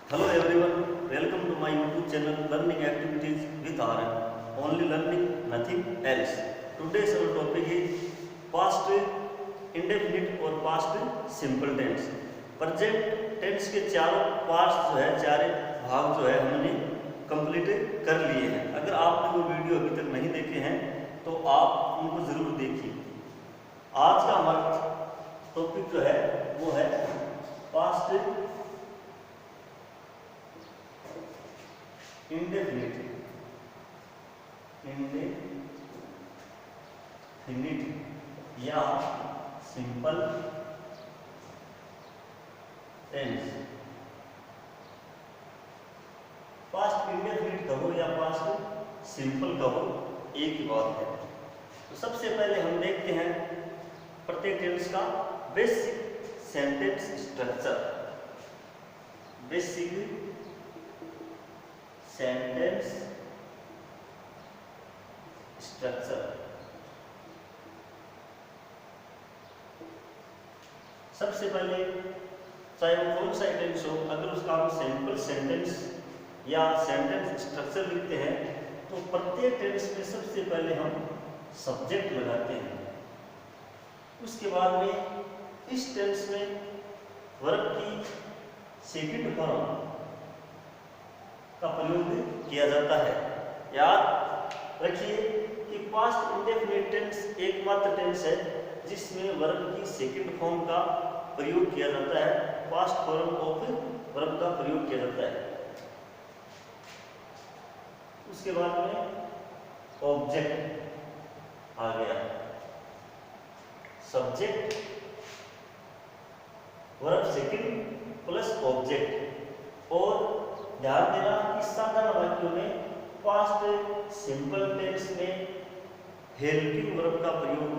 Hello everyone, welcome to my YouTube channel Learning Activities with RN. Only learning, nothing else. Today's our topic is past indefinite और past simple tense. Present tense के चारों parts जो है, चारे भाग जो है हमने कंप्लीट कर लिए हैं. अगर आपने वो वीडियो अभी तक नहीं देखे हैं तो आप उनको जरूर देखिए. आज का हमारा टॉपिक जो है वो है पास्ट इंडेफिनिट या सिंपल टेंस. पास्ट इंडेफिनिट कहो या पास्ट सिंपल कहो एक ही बात है. तो सबसे पहले हम देखते हैं प्रत्येक टेंस का basic sentence structure. Basic sentence structure. सबसे पहले चाहे वो कौन सा टेंस हो, अगर उसका हम सिंपल सेंटेंस या सेंटेंस स्ट्रक्चर लिखते हैं तो प्रत्येक टेंस में सबसे पहले हम सब्जेक्ट लगाते हैं. उसके बाद में इस टेंस में वर्ब की सेकंड फॉर्म का प्रयोग किया जाता है. याद रखिए कि पास्ट इंडेफिनिट टेंस एकमात्र टेंस है जिसमें वर्ब की सेकंड फॉर्म का प्रयोग किया जाता है, पास्ट फॉर्म ऑफ वर्ब का प्रयोग किया जाता है. उसके बाद में ऑब्जेक्ट आ गया, subject verb second plus object. और ध्यान देना कि साधारण वाक्यों में पास्ट सिंपल टेंस में हेल्पिंग वर्ब का प्रयोग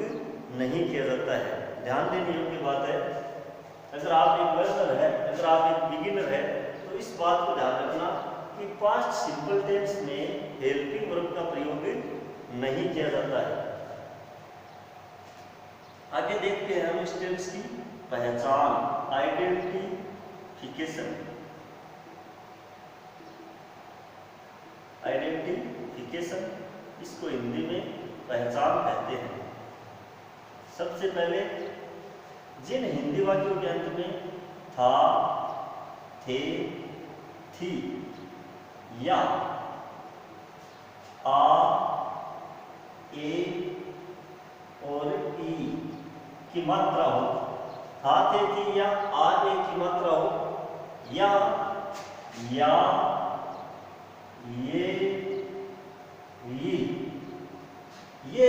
नहीं किया जाता है. ध्यान देने योग्य बात है. अगर आप एक लर्नर है, अगर आप एक बिगिनर है तो इस बात को ध्यान रखना कि पास्ट सिंपल टेंस में हेल्पिंग वर्ब का प्रयोग नहीं किया जाता है. आगे देखते हैं हम इस टेंस की पहचान, आइडेंटिफिकेशन. आइडेंटिफिकेशन इसको हिंदी में पहचान कहते हैं. सबसे पहले जिन हिंदी वाक्यों के अंत में था, थे, थी या आ, ए और ई की मात्रा हो, था, थे, थी या आ, ए की मात्रा हो, या ये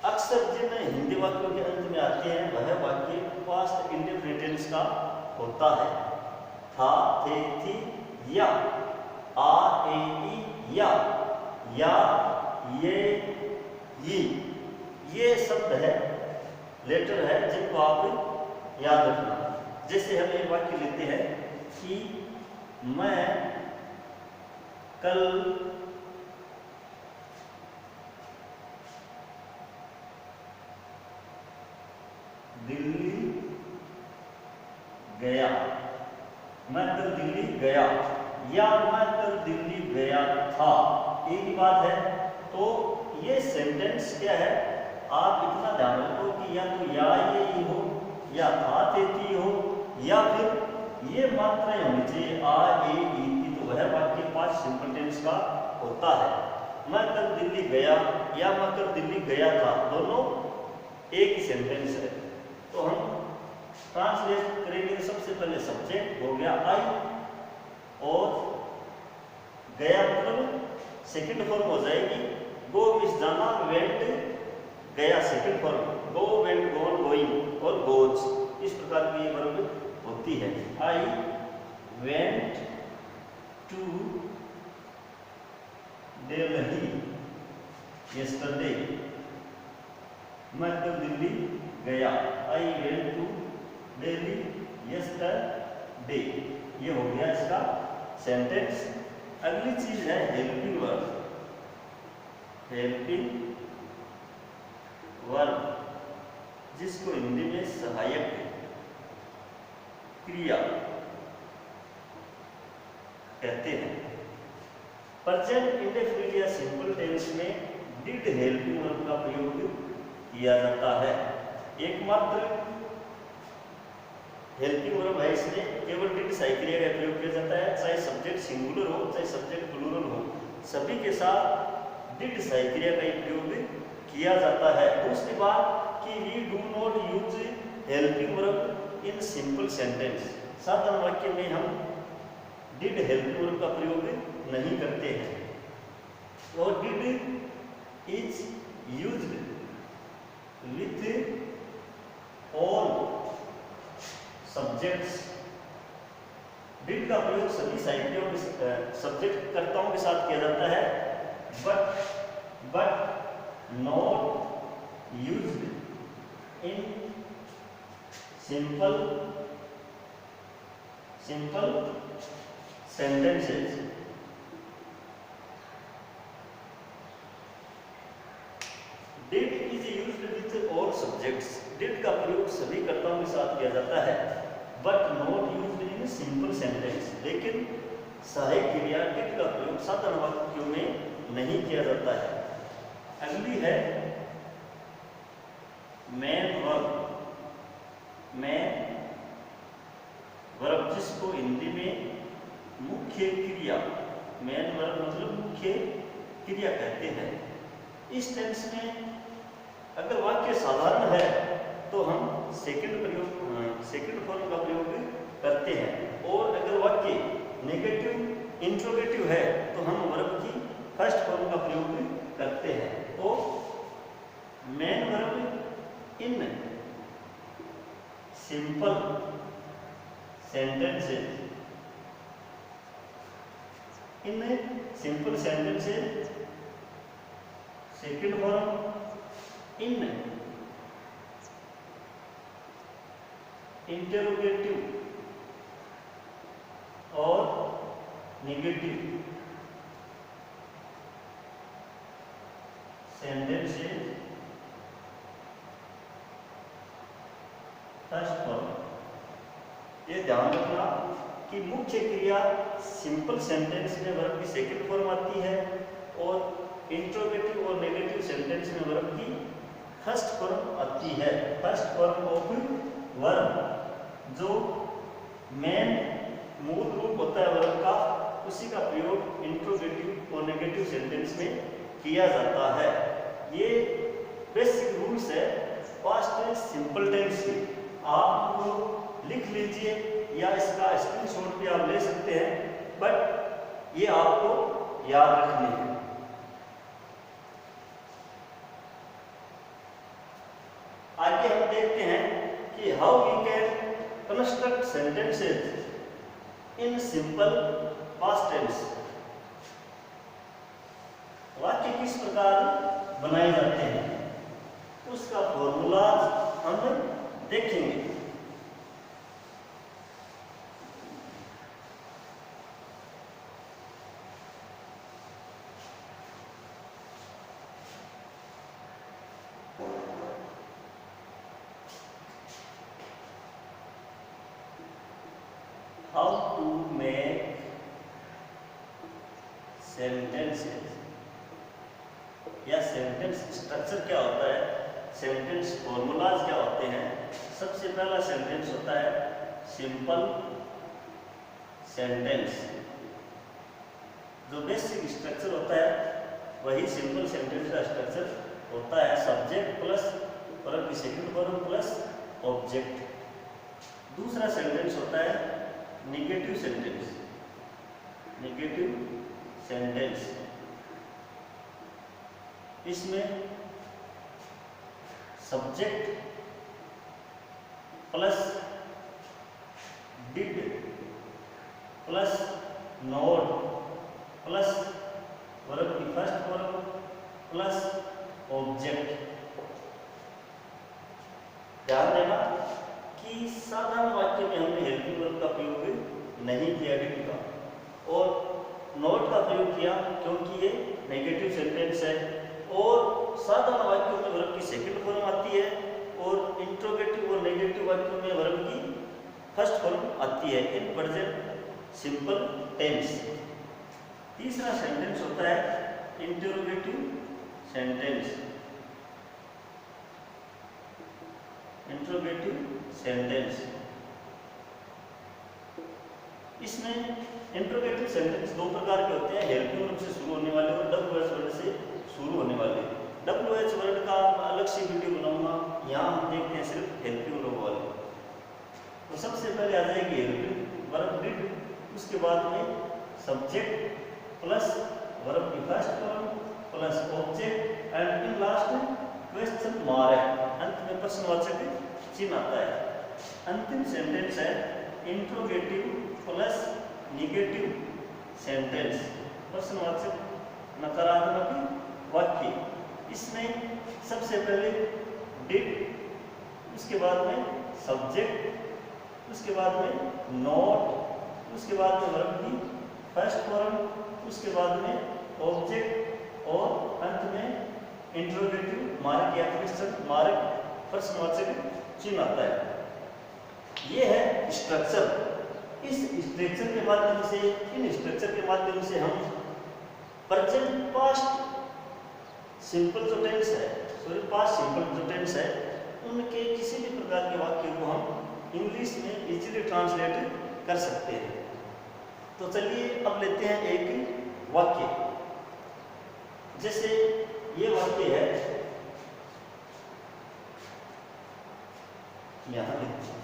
अक्सर जिन हिंदी वाक्यों के अंत में आते हैं वह वाक्य पास्ट इंडेफिनिट टेंस का होता है. था, थे, थी या आ, ए, ई या ये शब्द है, लेटर है जिनको आप याद रखना. जैसे हम एक वाक्य लेते हैं कि मैं कल दिल्ली गया. मैं कल दिल्ली गया या मैं कल दिल्ली गया था, एक ही बात है. तो ये सेंटेंस क्या है, आप इतना ध्यान रखो कि या तो या ये ही हो, या था, थे, थी हो, या फिर ये मात्राएं होनी चाहिए आ, ए, ई की. तो वह वाक्य पास्ट सिंपल टेंस का होता है. मैं कल दिल्ली गया या मैं कल दिल्ली गया था, दोनों एक ही सेंटेंस है. तो हम ट्रांसलेट करेंगे. सबसे पहले सब्जेक्ट हो गया आई, और गया मतलब सेकंड फॉर्म हो जाएगी गो मीन्स जाना, वेंट गया second form, go, went, gone, going और गोज. इस प्रकार की ये वर्ब होती है. I went to Delhi yesterday. मैं कल दिल्ली गया. I went to Delhi yesterday. ये हो गया इसका सेंटेंस. अगली चीज है हेल्पिंग वर्ब. हेल्पिंग वर्ब जिसको हिंदी में सहायक क्रिया कहते हैं। प्रेजेंट इंडेफिनिट या सिंपल टेंस में डिड हेल्पिंग वर्ब का प्रयोग किया जाता है। एकमात्र हेल्पिंग वर्ब है, इसमें केवल डिड सहायक क्रिया का प्रयोग किया जाता है, चाहे सब्जेक्ट सिंगुलर हो चाहे सब्जेक्ट प्लूरल हो, सभी के साथ डिड सहायक क्रिया का प्रयोग किया जाता है। दूसरी बात कि we do not use helping verb in simple sentence, साधारण वाक्य में हम डिड हेल्पिंग वर्ब का प्रयोग नहीं करते हैं। और did is used with all subjects, did का प्रयोग सभी साहित्यों के सब्जेक्ट कर्ताओं के साथ किया जाता है, but not used in simple sentences। Did is used with all subjects, did का प्रयोग सभी कर्ताओं के साथ किया जाता है, but not used in simple sentence, लेकिन सहायक क्रिया did का प्रयोग साधारण वाक्यों में नहीं किया जाता है। अगली है मेन वर्ब। मेन वर्ब जिसको हिंदी में मुख्य क्रिया, मेन वर्ब मतलब मुख्य क्रिया कहते हैं। इस टेंस में अगर वाक्य साधारण है तो हम सेकंड फॉर्म का प्रयोग करते हैं, और अगर वाक्य नेगेटिव इंट्रोगेटिव है तो हम वर्ब की फर्स्ट फॉर्म का प्रयोग करते हैं। तो main verb in simple sentences, in simple sentences second form in interrogative और नेगेटिव सेंटेंसेस फर्स्ट फॉर्म। ये ध्यान रखना कि मुख्य क्रिया सिंपल सेंटेंस में वर्ब की सेकंड फॉर्म आती है, और इंट्रोगेटिव और नेगेटिव सेंटेंस में वर्ब की फर्स्ट फॉर्म आती है। फर्स्ट फॉर्म ऑफ वर्ब जो मेन मूल रूप होता है वर्ब का, उसी का प्रयोग इंट्रोगेटिव और नेगेटिव सेंटेंस में किया जाता है। ये बेसिक रूल्स है पास्ट टेंस सिंपल टेंस की, आप लिख लीजिए या इसका स्क्रीनशॉट भी आप ले सकते हैं, बट ये आपको याद रखनी है। आगे हम देखते हैं कि how we can construct sentences in simple past tense. वाक्य किस प्रकार बनाए जाते हैं उसका फॉर्मूला हम देखेंगे। How to make sentences या सेंटेंस स्ट्रक्चर क्या होता है, सेंटेंस फॉर्मूलाज क्या होते हैं। सबसे पहला सेंटेंस होता है सिंपल सेंटेंस। जो बेसिक स्ट्रक्चर होता है वही सिंपल सेंटेंस का स्ट्रक्चर होता है, सब्जेक्ट प्लस वर्ब की सेकंड फॉर्म प्लस ऑब्जेक्ट। दूसरा सेंटेंस होता है नेगेटिव सेंटेंस। नेगेटिव सेंटेंस इसमें subject plus did plus not plus verb की फर्स्ट फॉर्म प्लस ऑब्जेक्ट। ध्यान देना कि साधारण वाक्य में हमने हेल्पिंग वर्ब का प्रयोग नहीं किया डिड का, और नॉट का प्रयोग किया क्योंकि ये नेगेटिव सेंटेंस है, और साधारण वाक्यों में वर्ब की सेकंड फॉर्म आती है, और इंट्रोगेटिव और नेगेटिव वाक्यों में वर्ब की फर्स्ट फॉर्म आती है इन प्रेजेंट सिंपल टेंस। तीसरा सेंटेंस होता है इंटरोगेटिव सेंटेंस। इंटरोगेटिव सेंटेंस, इसमें इंटरोगेटिव सेंटेंस दो प्रकार के होते हैं, हेल्पिंग वर्ब से शुरू होने वाले और डब्ल्यूएच वर्ड से शुरू होने वाले। डब्ल्यूएच वर्ड का अलग से वीडियो बनाऊंगा, यहाँ हम देखते हैं सिर्फ हेल्पिंग वर्ब वाले। तो सबसे पहले आ जाएगी हेल्पिंग वर्ब डिड, उसके बाद में सब्जेक्ट प्लस वर्ब की first form plus object and in last question mark, अंत में प्रश्नवाचक चिन्ह आता है। अंतिम सेंटेंस है इंट्रोगेटिव प्लस निगेटिव सेंटेंस, प्रश्नवाचक नकारात्मक वाक्य। इसमें सबसे पहले डिड, उसके बाद में सब्जेक्ट, उसके बाद में नॉट, उसके बाद में वर्ब की फर्स्ट फॉर्म, उसके बाद में ऑब्जेक्ट और अंत में इंट्रोगेटिव मार्क या क्वेश्चन मार्क प्रश्नवाचक चिन्ह आता है। ये है स्ट्रक्चर। इस स्ट्रक्चर के माध्यम से, इन स्ट्रक्चर के माध्यम से हम प्रेजेंट पास्ट सिंपल जो टेंस है, सॉरी पास्ट सिंपल जो टेंस है, उनके किसी भी प्रकार के वाक्य को हम इंग्लिश में इजीली ट्रांसलेट कर सकते हैं। तो चलिए अब लेते हैं एक वाक्य। जैसे ये वाक्य है, यहाँ लिखते हैं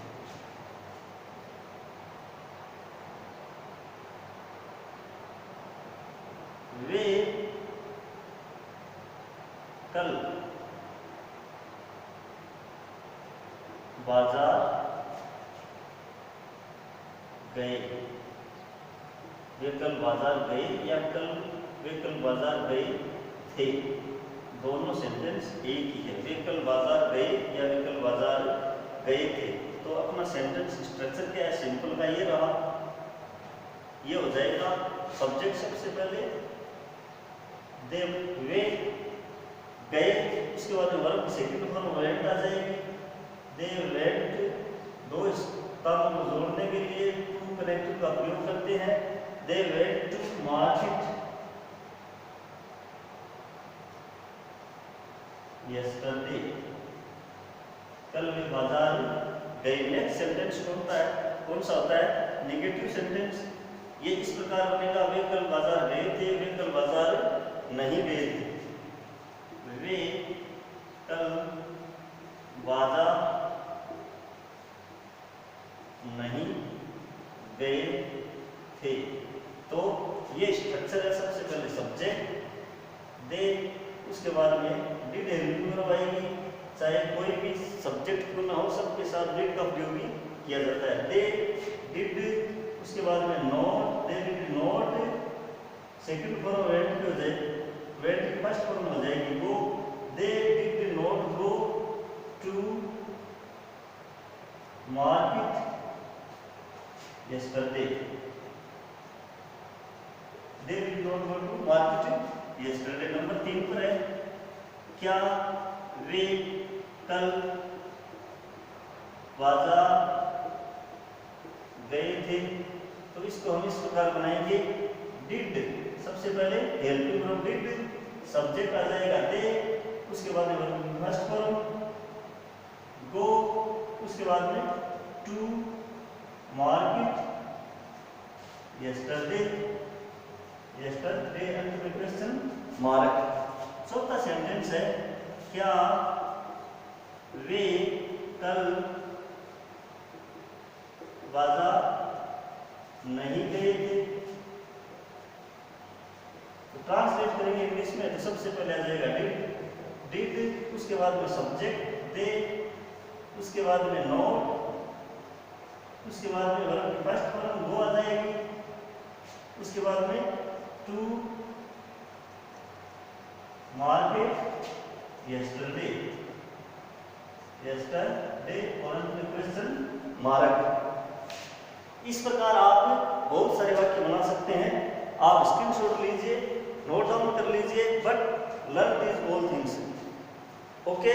वे कल बाजार गए। वे कल बाजार गए या वे कल बाजार गए थे, दोनों सेंटेंस एक ही है। वे कल बाजार गए या वे कल बाजार गए थे। तो अपना सेंटेंस स्ट्रक्चर क्या है, सिंपल का ये रहा। ये हो जाएगा सब्जेक्ट सबसे पहले, दे वे गए, उसके बाद में वर्ब सेकंड फॉर्म वेंट आ जाएगी। दे वेंट, दो कामों को जोड़ने के लिए टू कनेक्टिव का प्रयोग करते हैं। They went to market yesterday, कल वे बाजार गए। नेक्स्ट सेंटेंस कौन सा होता है, नेगेटिव सेंटेंस। ये इस प्रकार बनेगा, वे कल बाजार गए थे, वे कल बाजार नहीं गए थे। वे कल बाजार नहीं गए थे। तो ये स्ट्रक्चर है। सबसे पहले सब्जेक्ट दे, उसके बाद में डिड हेल्पिंग वर्ब आएगी। चाहे कोई भी सब्जेक्ट क्यों ना हो, सबके साथ डिड का प्रयोग भी किया जाता है। दे डिड, उसके बाद में not, they did not, second form went हो जाए, वेंट की फर्स्ट फॉर्म हो जाएगी go. They did not go to market yesterday. They did not go to market yesterday. Number 3 पर है, क्या वे कल बाजार गए थे। तो इसको हम इस प्रकार बनाएंगे, डिड सबसे पहले हेल्पिंग वर्ब डिड, सब्जेक्ट आ जाएगा दे, उसके बाद में फर्स्ट फॉर्म गो, उसके बाद में टू मार्केट यस्टरडे, यस्टरडे अंत में क्वेश्चन मार्क। चौथा सेंटेंस है, क्या वे कल बाजार नहीं गए थे। तो ट्रांसलेट करेंगे इंग्लिश में, तो सबसे पहले आ जाएगा डिड, उसके बाद में सब्जेक्ट दे, उसके बाद में नॉट, उसके बाद में वर्ब की फर्स्ट फॉर्म गो आ जाएगी, उसके बाद में टू मार्केट यस्टरडे, यस्टरडे और अंत में क्वेश्चन मार्क। इस प्रकार आप बहुत सारे वाक्य बना सकते हैं। आप स्क्रीनशॉट लीजिए, नोट डाउन कर लीजिए, but learn this all things. Okay,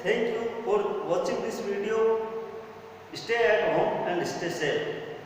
thank you for watching this video. Stay at home and stay safe.